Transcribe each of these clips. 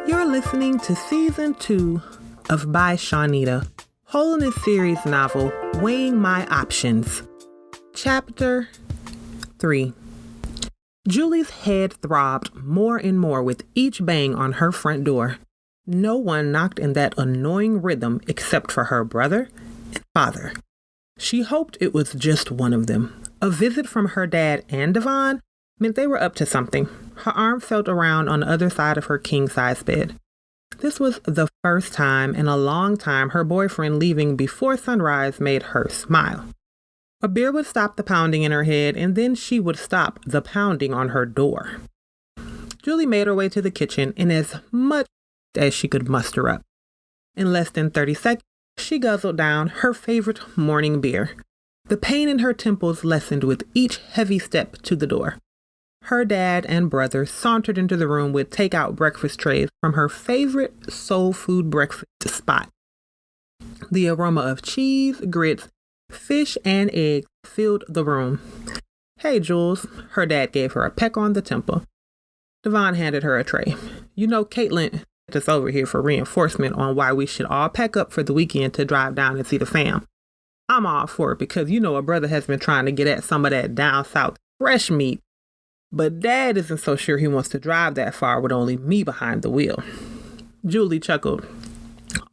You're listening to Season 2 of By Shawneda, Holiness Series novel, Weighing My Options. Chapter 3. Julie's head throbbed more and more with each bang on her front door. No one knocked in that annoying rhythm except for her brother and father. She hoped it was just one of them. A visit from her dad and Devon meant they were up to something. Her arm felt around on the other side of her king-size bed. This was the first time in a long time her boyfriend leaving before sunrise made her smile. A beer would stop the pounding in her head, and then she would stop the pounding on her door. Julie made her way to the kitchen in as much as she could muster up. In less than 30 seconds, she guzzled down her favorite morning beer. The pain in her temples lessened with each heavy step to the door. Her dad and brother sauntered into the room with takeout breakfast trays from her favorite soul food breakfast spot. The aroma of cheese, grits, fish, and eggs filled the room. "Hey, Jules," her dad gave her a peck on the temple. Devon handed her a tray. "You know, Caitlin sent us over here for reinforcement on why we should all pack up for the weekend to drive down and see the fam. I'm all for it because you know a brother has been trying to get at some of that down south fresh meat, but Dad isn't so sure he wants to drive that far with only me behind the wheel." Julie chuckled.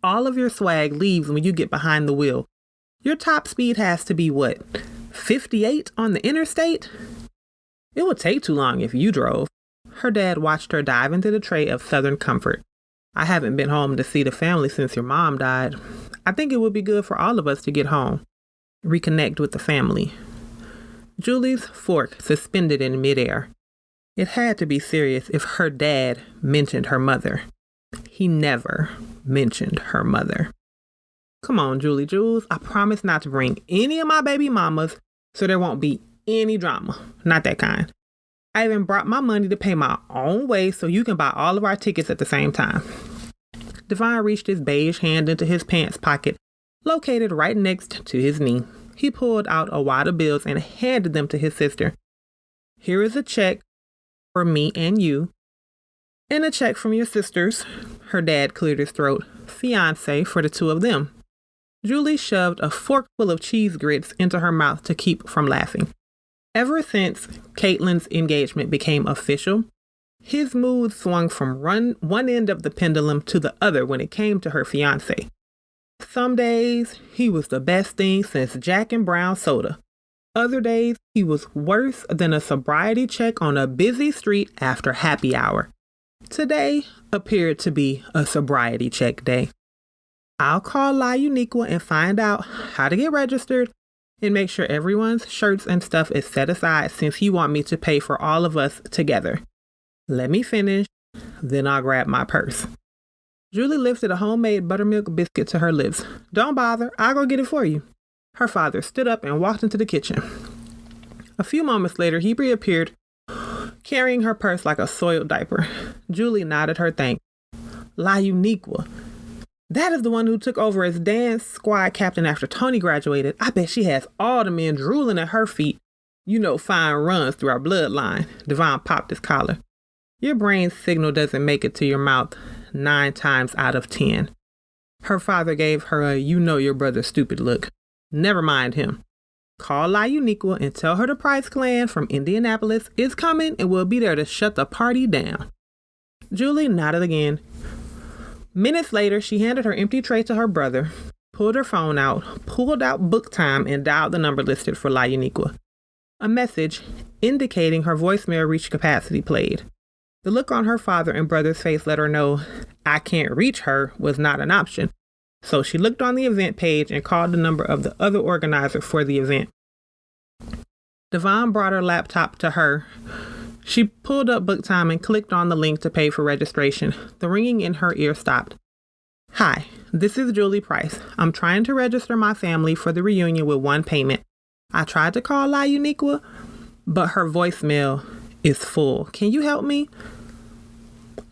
"All of your swag leaves when you get behind the wheel. Your top speed has to be what, 58 on the interstate? It would take too long if you drove." Her dad watched her dive into the tray of Southern comfort. "I haven't been home to see the family since your mom died. I think it would be good for all of us to get home, reconnect with the family." Julie's fork suspended in midair. It had to be serious if her dad mentioned her mother. He never mentioned her mother. "Come on, Jules. I promise not to bring any of my baby mamas so there won't be any drama. Not that kind. I even brought my money to pay my own way so you can buy all of our tickets at the same time." Devon reached his beige hand into his pants pocket, located right next to his knee. He pulled out a wad of bills and handed them to his sister. "Here is a check for me and you, and a check from your sisters," her dad cleared his throat, "fiancé for the two of them." Julie shoved a forkful of cheese grits into her mouth to keep from laughing. Ever since Caitlin's engagement became official, his mood swung from one end of the pendulum to the other when it came to her fiancé. Some days, he was the best thing since Jack and Brown soda. Other days, he was worse than a sobriety check on a busy street after happy hour. Today appeared to be a sobriety check day. "I'll call La Uniqua and find out how to get registered and make sure everyone's shirts and stuff is set aside since you want me to pay for all of us together. Let me finish, then I'll grab my purse." Julie lifted a homemade buttermilk biscuit to her lips. "Don't bother, I'll go get it for you." Her father stood up and walked into the kitchen. A few moments later, he reappeared, carrying her purse like a soiled diaper. Julie nodded her thanks. "La Uniqua. That is the one who took over as dance squad captain after Toni graduated. I bet she has all the men drooling at her feet. You know, fine runs through our bloodline." Devon popped his collar. "Your brain signal doesn't make it to your mouth 9 times out of 10. Her father gave her a "you know your brother's stupid" look. "Never mind him. Call La Uniqua and tell her the Price Clan from Indianapolis is coming and we'll be there to shut the party down." Julie nodded again. Minutes later, she handed her empty tray to her brother, pulled her phone out, pulled out book time, and dialed the number listed for La Uniqua. A message indicating her voicemail reached capacity played. The look on her father and brother's face let her know "I can't reach her" was not an option. So she looked on the event page and called the number of the other organizer for the event. Devon brought her laptop to her. She pulled up book time and clicked on the link to pay for registration. The ringing in her ear stopped. "Hi, this is Julie Price. I'm trying to register my family for the reunion with one payment. I tried to call La Uniqua, but her voicemail is full. Can you help me?"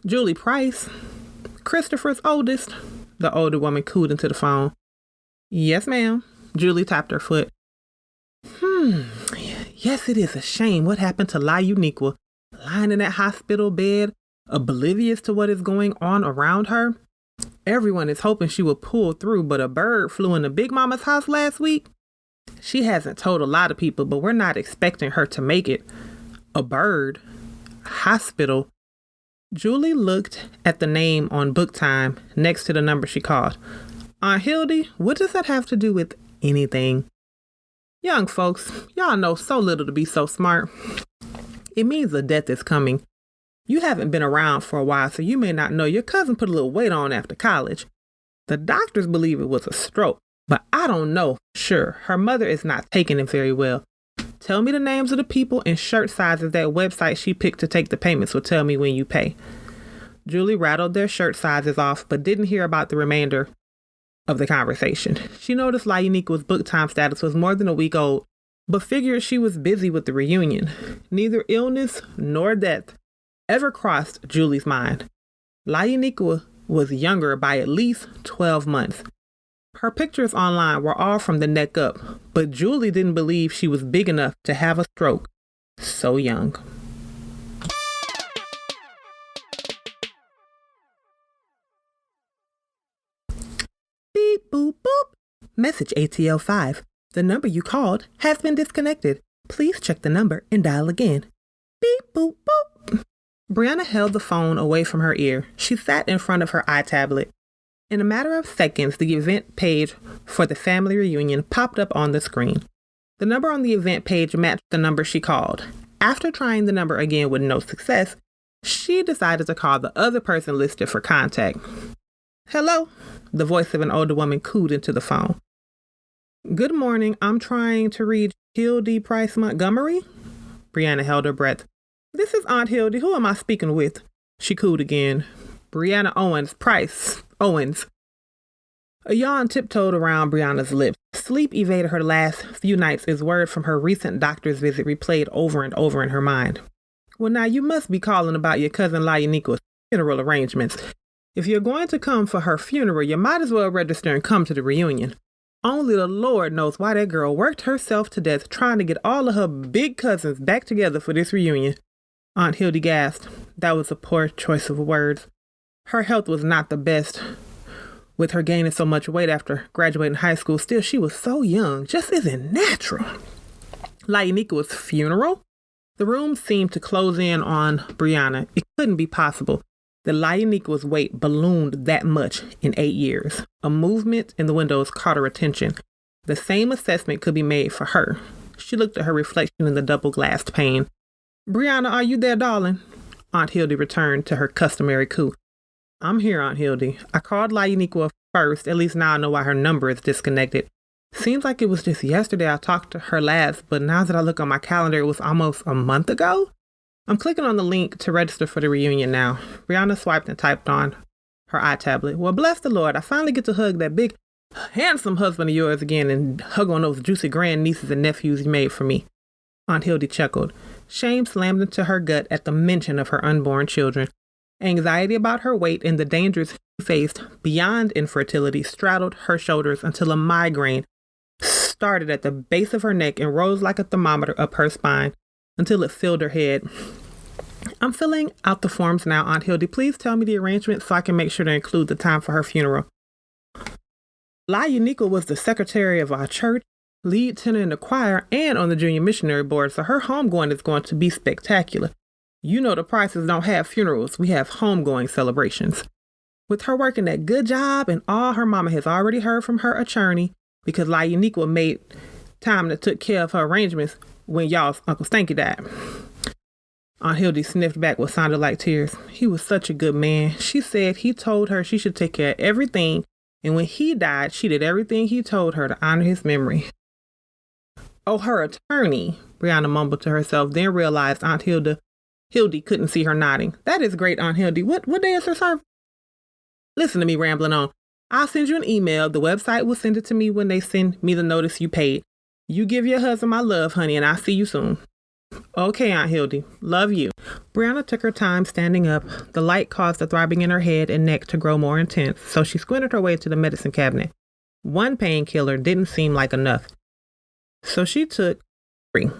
"Julie Price? Christopher's oldest?" The older woman cooed into the phone. "Yes, ma'am." Julie tapped her foot. Yes, it is a shame what happened to La Uniqua. Lying in that hospital bed, oblivious to what is going on around her. Everyone is hoping she will pull through, but a bird flew into Big Mama's house last week. She hasn't told a lot of people, but we're not expecting her to make it. A bird? Hospital? Julie looked at the name on book time next to the number she called. Aunt Hildy, what does that have to do with anything? Young folks, y'all know so little to be so smart. It means a death is coming. You haven't been around for a while, so you may not know your cousin put a little weight on after college. The doctors believe it was a stroke, but I don't know. Sure, her mother is not taking it very well. Tell me the names of the people and shirt sizes that website she picked to take the payments will tell me when you pay. Julie rattled their shirt sizes off, but didn't hear about the remainder of the conversation. She noticed LaUniqua's book time status was more than a week old, but figured she was busy with the reunion. Neither illness nor death ever crossed Julie's mind. LaUniqua was younger by at least 12 months. Her pictures online were all from the neck up, but Julie didn't believe she was big enough to have a stroke so young. Beep, boop, boop. Message ATL 5. The number you called has been disconnected. Please check the number and dial again. Beep, boop, boop. Briana held the phone away from her ear. She sat in front of her iTablet. In a matter of seconds, the event page for the family reunion popped up on the screen. The number on the event page matched the number she called. After trying the number again with no success, she decided to call the other person listed for contact. Hello? The voice of an older woman cooed into the phone. Good morning. I'm trying to reach Hildy Price Montgomery. Briana held her breath. This is Aunt Hildy. Who am I speaking with? She cooed again. Briana Owens. A yawn tiptoed around Brianna's lips. Sleep evaded her last few nights as word from her recent doctor's visit replayed over and over in her mind. Well, now you must be calling about your cousin LaUniqua's funeral arrangements. If you're going to come for her funeral, you might as well register and come to the reunion. Only the Lord knows why that girl worked herself to death trying to get all of her big cousins back together for this reunion. Aunt Hildy gasped. That was a poor choice of words. Her health was not the best. With her gaining so much weight after graduating high school, still she was so young. Just isn't natural. LaUniqua's funeral? The room seemed to close in on Briana. It couldn't be possible that LaUniqua's weight ballooned that much in 8 years. A movement in the windows caught her attention. The same assessment could be made for her. She looked at her reflection in the double-glassed pane. Briana, are you there, darling? Aunt Hildy returned to her customary coo. I'm here, Aunt Hildy. I called LaUniqua first. At least now I know why her number is disconnected. Seems like it was just yesterday I talked to her last, but now that I look on my calendar, it was almost a month ago. I'm clicking on the link to register for the reunion now. Briana swiped and typed on her iTablet. Well, bless the Lord. I finally get to hug that big, handsome husband of yours again and hug on those juicy grandnieces and nephews you made for me. Aunt Hildy chuckled. Shame slammed into her gut at the mention of her unborn children. Anxiety about her weight and the dangers she faced beyond infertility straddled her shoulders until a migraine started at the base of her neck and rose like a thermometer up her spine until it filled her head. I'm filling out the forms now, Aunt Hildy. Please tell me the arrangements so I can make sure to include the time for her funeral. LaUniqua was the secretary of our church, lead tenor in the choir, and on the junior missionary board, so her homegoing is going to be spectacular. You know the Prices don't have funerals. We have homegoing celebrations. With her working that good job and all her mama has already heard from her attorney because LaUniqua made time that took care of her arrangements when y'all's Uncle Stanky died. Aunt Hildy sniffed back what sounded like tears. He was such a good man. She said he told her she should take care of everything, and when he died, she did everything he told her to honor his memory. Oh, her attorney, Briana mumbled to herself, then realized Aunt Hildy couldn't see her nodding. That is great, Aunt Hildy. What day is her service? Listen to me rambling on. I'll send you an email. The website will send it to me when they send me the notice you paid. You give your husband my love, honey, and I'll see you soon. Okay, Aunt Hildy. Love you. Briana took her time standing up. The light caused the throbbing in her head and neck to grow more intense, so she squinted her way to the medicine cabinet. One painkiller didn't seem like enough, so she took 3.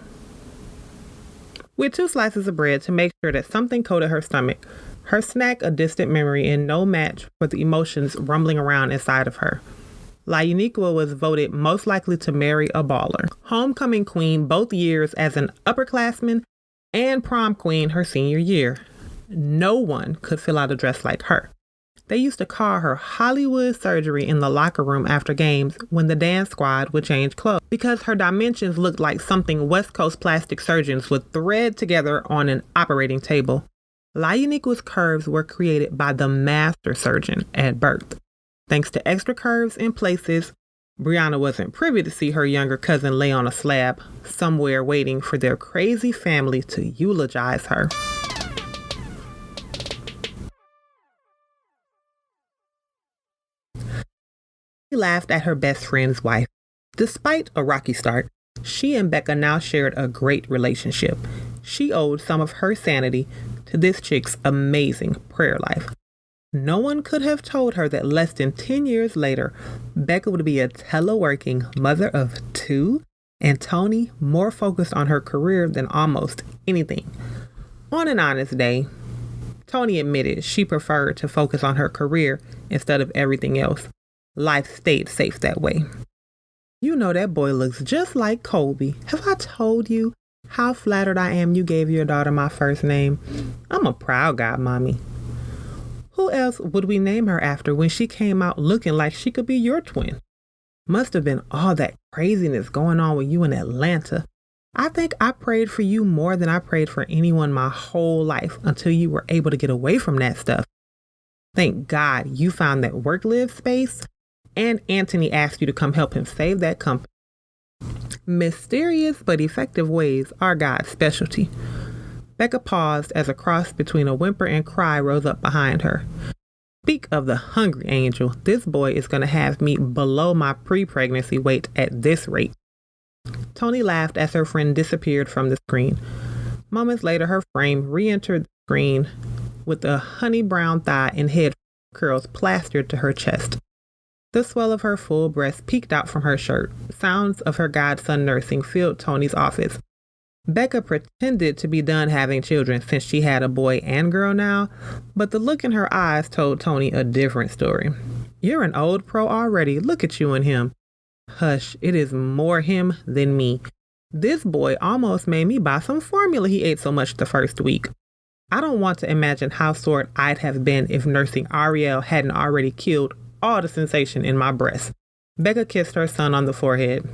With 2 slices of bread to make sure that something coated her stomach. her snack a distant memory and no match for the emotions rumbling around inside of her. Uniqua was voted most likely to marry a baller. Homecoming queen both years as an upperclassman and prom queen her senior year. No one could fill out a dress like her. They used to call her Hollywood surgery in the locker room after games when the dance squad would change clothes because her dimensions looked like something West Coast plastic surgeons would thread together on an operating table. Uniqua's curves were created by the master surgeon at birth. Thanks to extra curves in places, Briana wasn't privy to see her younger cousin lay on a slab somewhere waiting for their crazy family to eulogize her. She laughed at her best friend's wife. Despite a rocky start, she and Becca now shared a great relationship. She owed some of her sanity to this chick's amazing prayer life. No one could have told her that less than 10 years later, Becca would be a teleworking mother of 2 and Toni more focused on her career than almost anything. On an honest day, Toni admitted she preferred to focus on her career instead of everything else. Life stayed safe that way. You know that boy looks just like Colby. Have I told you how flattered I am you gave your daughter my first name? I'm a proud godmommy. Who else would we name her after when she came out looking like she could be your twin? Must have been all that craziness going on with you in Atlanta. I think I prayed for you more than I prayed for anyone my whole life until you were able to get away from that stuff. Thank God you found that work-live space and Anthony asked you to come help him save that company. Mysterious but effective ways are God's specialty. Becca paused as a cross between a whimper and cry rose up behind her. Speak of the hungry angel, this boy is going to have me below my pre-pregnancy weight at this rate. Toni laughed as her friend disappeared from the screen. Moments later, her frame re-entered the screen with a honey brown thigh and head curls plastered to her chest. The swell of her full breast peeked out from her shirt. Sounds of her godson nursing filled Toni's office. Becca pretended to be done having children since she had a boy and girl now, but the look in her eyes told Toni a different story. You're an old pro already. Look at you and him. Hush, it is more him than me. This boy almost made me buy some formula he ate so much the first week. I don't want to imagine how sore I'd have been if nursing Ariel hadn't already killed all the sensation in my breast. Becca kissed her son on the forehead.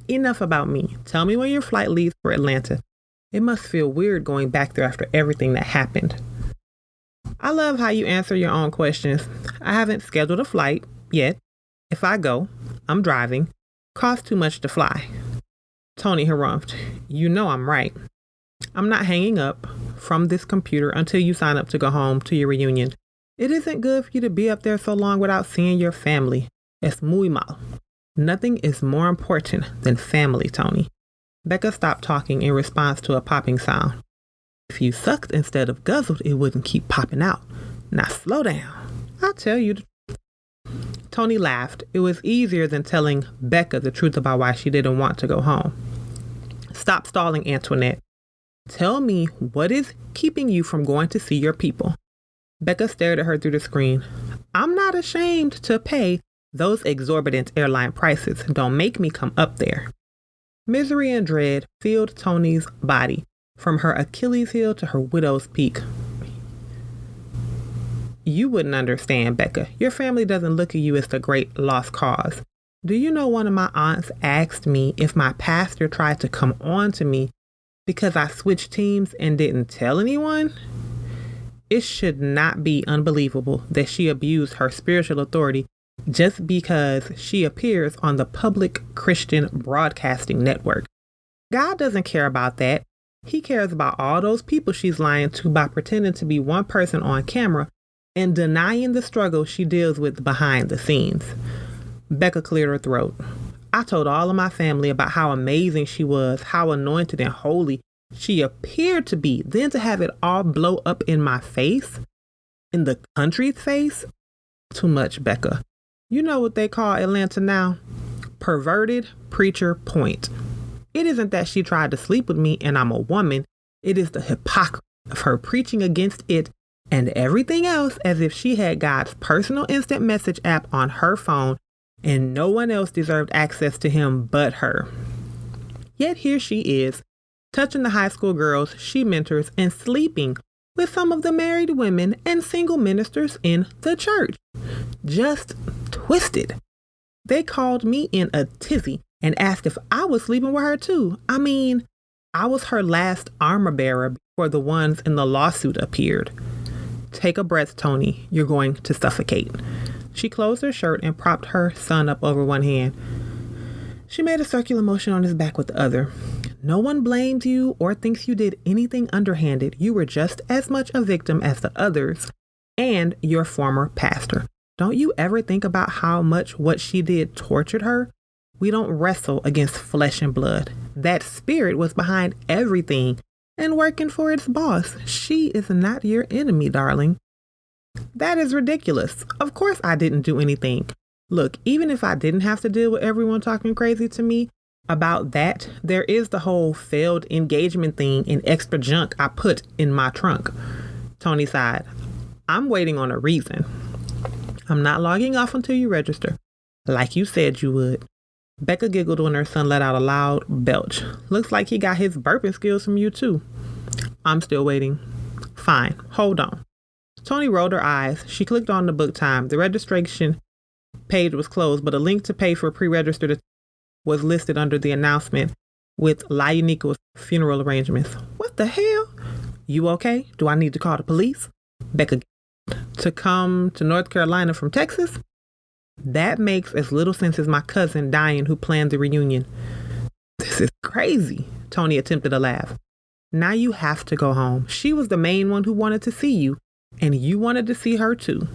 Enough about me. Tell me when your flight leaves for Atlanta. It must feel weird going back there after everything that happened. I love how you answer your own questions. I haven't scheduled a flight yet. If I go, I'm driving. Costs too much to fly. Toni harumphed. You know I'm right. I'm not hanging up from this computer until you sign up to go home to your reunion. It isn't good for you to be up there so long without seeing your family. Es muy mal. Nothing is more important than family, Toni. Becca stopped talking in response to a popping sound. If you sucked instead of guzzled, it wouldn't keep popping out. Now slow down. I'll tell you the truth. Toni laughed. It was easier than telling Becca the truth about why she didn't want to go home. Stop stalling, Antoinette. Tell me what is keeping you from going to see your people. Becca stared at her through the screen. I'm not ashamed to pay those exorbitant airline prices. Don't make me come up there. Misery and dread filled Toni's body, from her Achilles heel to her widow's peak. You wouldn't understand, Becca. Your family doesn't look at you as the great lost cause. Do you know one of my aunts asked me if my pastor tried to come on to me because I switched teams and didn't tell anyone? It should not be unbelievable that she abused her spiritual authority just because she appears on the public Christian broadcasting network. God doesn't care about that. He cares about all those people she's lying to by pretending to be one person on camera and denying the struggle she deals with behind the scenes. Becca cleared her throat. I told all of my family about how amazing she was, how anointed and holy she appeared to be. Then to have it all blow up in my face, in the country's face, too much, Becca. You know what they call Atlanta now? Perverted preacher point. It isn't that she tried to sleep with me and I'm a woman. It is the hypocrisy of her preaching against it and everything else as if she had God's personal instant message app on her phone and no one else deserved access to him but her. Yet here she is, touching the high school girls she mentors and sleeping with some of the married women and single ministers in the church. Just twisted. They called me in a tizzy and asked if I was sleeping with her too. I mean, I was her last armor bearer before the ones in the lawsuit appeared. Take a breath, Toni. You're going to suffocate. She closed her shirt and propped her son up over one hand. She made a circular motion on his back with the other. No one blames you or thinks you did anything underhanded. You were just as much a victim as the others and your former pastor. Don't you ever think about how much what she did tortured her? We don't wrestle against flesh and blood. That spirit was behind everything and working for its boss. She is not your enemy, darling. That is ridiculous. Of course I didn't do anything. Look, even if I didn't have to deal with everyone talking crazy to me about that, there is the whole failed engagement thing and extra junk I put in my trunk. Toni sighed. I'm waiting on a reason. I'm not logging off until you register, like you said you would. Becca giggled when her son let out a loud belch. Looks like he got his burping skills from you too. I'm still waiting. Fine, hold on. Toni rolled her eyes. She clicked on the book time. The registration page was closed, but a link to pay for pre-registered was listed under the announcement with La Unico's funeral arrangements. What the hell? You okay? Do I need to call the police? Becca, to come to North Carolina from Texas? That makes as little sense as my cousin dying who planned the reunion. This is crazy. Toni attempted a laugh. Now you have to go home. She was the main one who wanted to see you, and you wanted to see her too.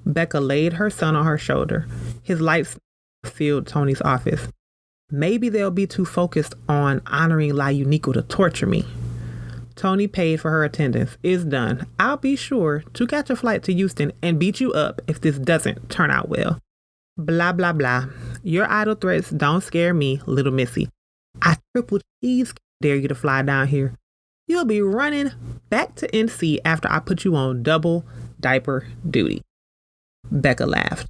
Becca laid her son on her shoulder. His lights filled Toni's office. Maybe they'll be too focused on honoring La Unico to torture me. Toni paid for her attendance. It's done. I'll be sure to catch a flight to Houston and beat you up if this doesn't turn out well. Blah, blah, blah. Your idle threats don't scare me, little missy. I triple cheese dare you to fly down here. You'll be running back to NC after I put you on double diaper duty. Becca laughed.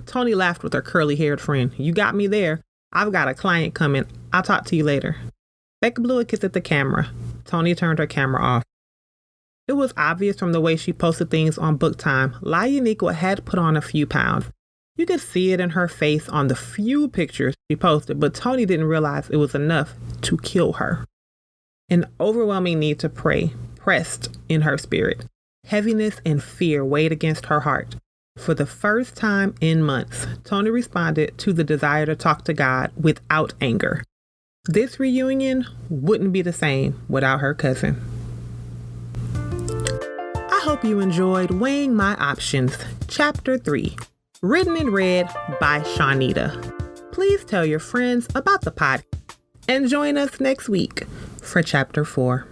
Toni laughed with her curly-haired friend. You got me there. I've got a client coming. I'll talk to you later. Becca blew a kiss at the camera. Toni turned her camera off. It was obvious from the way she posted things on book time. La Unico had put on a few pounds. You could see it in her face on the few pictures she posted, but Toni didn't realize it was enough to kill her. An overwhelming need to pray pressed in her spirit. Heaviness and fear weighed against her heart. For the first time in months, Toni responded to the desire to talk to God without anger. This reunion wouldn't be the same without her cousin. I hope you enjoyed Weighing My Options, Chapter 3, written and read by Shawneda. Please tell your friends about the podcast and join us next week for Chapter 4.